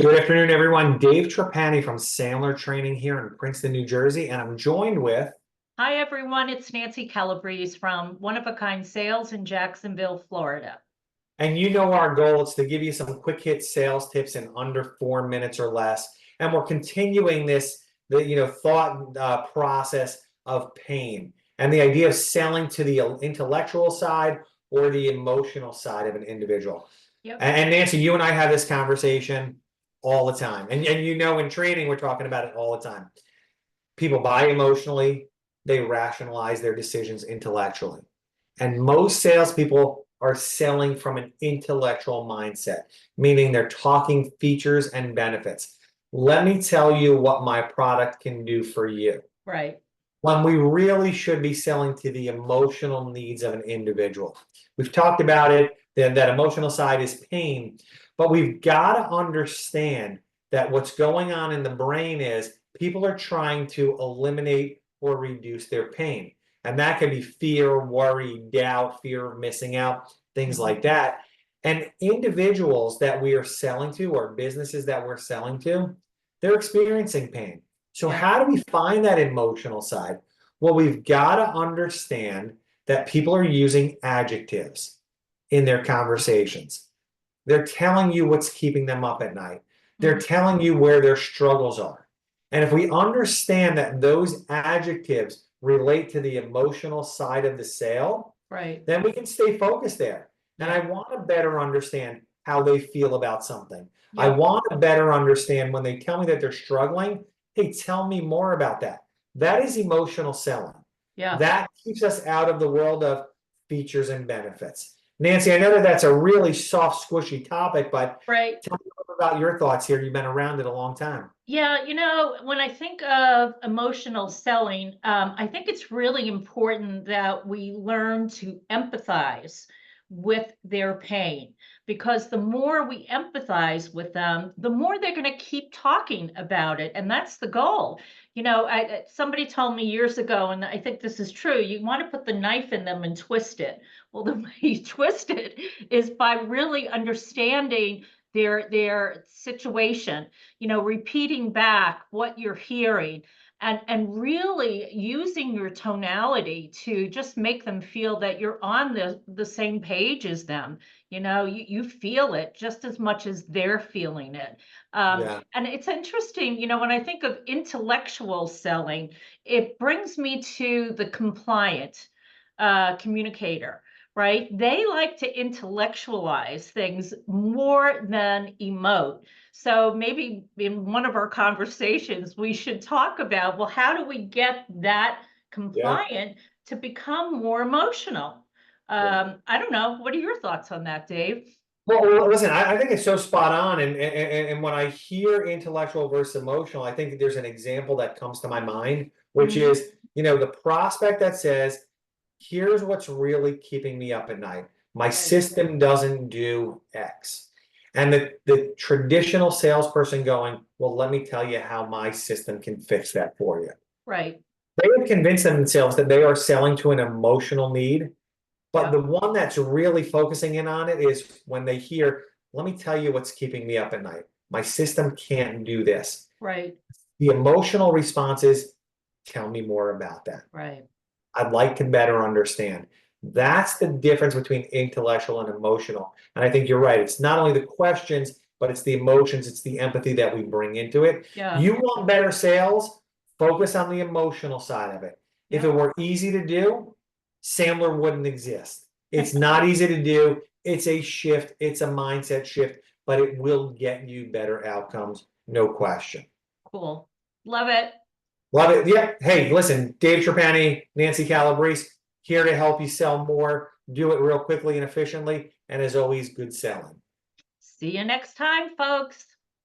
Good afternoon, everyone. Dave Trapani from Sandler Training here in Princeton, New Jersey, and I'm joined with. Hi, everyone. It's Nancy Calabrese from One of a Kind Sales in Jacksonville, Florida. And you know our goal is to give you some quick hit sales tips in under 4 minutes or less. And we're continuing this, thought process of pain and the idea of selling to the intellectual side or the emotional side of an individual. Yep. And Nancy, you and I have this conversation all the time. And in training, we're talking about it all the time. People buy emotionally, they rationalize their decisions intellectually. And most salespeople are selling from an intellectual mindset, meaning they're talking features and benefits. Let me tell you what my product can do for you. Right. When we really should be selling to the emotional needs of an individual. We've talked about it, that emotional side is pain, but we've got to understand that what's going on in the brain is people are trying to eliminate or reduce their pain. And that can be fear, worry, doubt, fear of missing out, things like that. And individuals that we are selling to or businesses that we're selling to, they're experiencing pain. So how do we find that emotional side? Well, we've got to understand that people are using adjectives in their conversations. They're telling you what's keeping them up at night. They're telling you where their struggles are. And if we understand that those adjectives relate to the emotional side of the sale, right, then we can stay focused there. And I want to better understand how they feel about something. I want to better understand when they tell me that they're struggling, hey, tell me more about that. That is emotional selling. Yeah. That keeps us out of the world of features and benefits. Nancy, I know that that's a really soft, squishy topic, but Right. tell me about your thoughts here. You've been around it a long time. Yeah, when I think of emotional selling, I think it's really important that we learn to empathize with their pain, because the more we empathize with them, the more they're going to keep talking about it, and that's the goal. Somebody told me years ago, and I think this is true, you want to put the knife in them and twist it. Well, the way you twist it is by really understanding their situation, repeating back what you're hearing, and really using your tonality to just make them feel that you're on the same page as them. You feel it just as much as they're feeling it. And it's interesting, when I think of intellectual selling, it brings me to the compliant communicator. Right? They like to intellectualize things more than emote. So maybe in one of our conversations, we should talk about, well, how do we get that compliant to become more emotional? I don't know. What are your thoughts on that, Dave? Well, listen, I think it's so spot on. And when I hear intellectual versus emotional, I think there's an example that comes to my mind, which is, the prospect that says, here's what's really keeping me up at night. My system doesn't do X. And the traditional salesperson going, well, let me tell you how my system can fix that for you. Right. They have convinced themselves that they are selling to an emotional need. But the one that's really focusing in on it is when they hear, let me tell you what's keeping me up at night. My system can't do this. Right. The emotional response is, tell me more about that. Right. I'd like to better understand. That's the difference between intellectual and emotional. And I think you're right. It's not only the questions, but it's the emotions, it's the empathy that we bring into it. Yeah. You want better sales, focus on the emotional side of it. If it were easy to do, Sandler wouldn't exist. It's not easy to do. It's a shift. It's a mindset shift, but it will get you better outcomes. No question. Cool. Love it. Love it. Yeah. Hey, listen, Dave Trapani, Nancy Calabrese, here to help you sell more, do it real quickly and efficiently. And as always, good selling. See you next time, folks.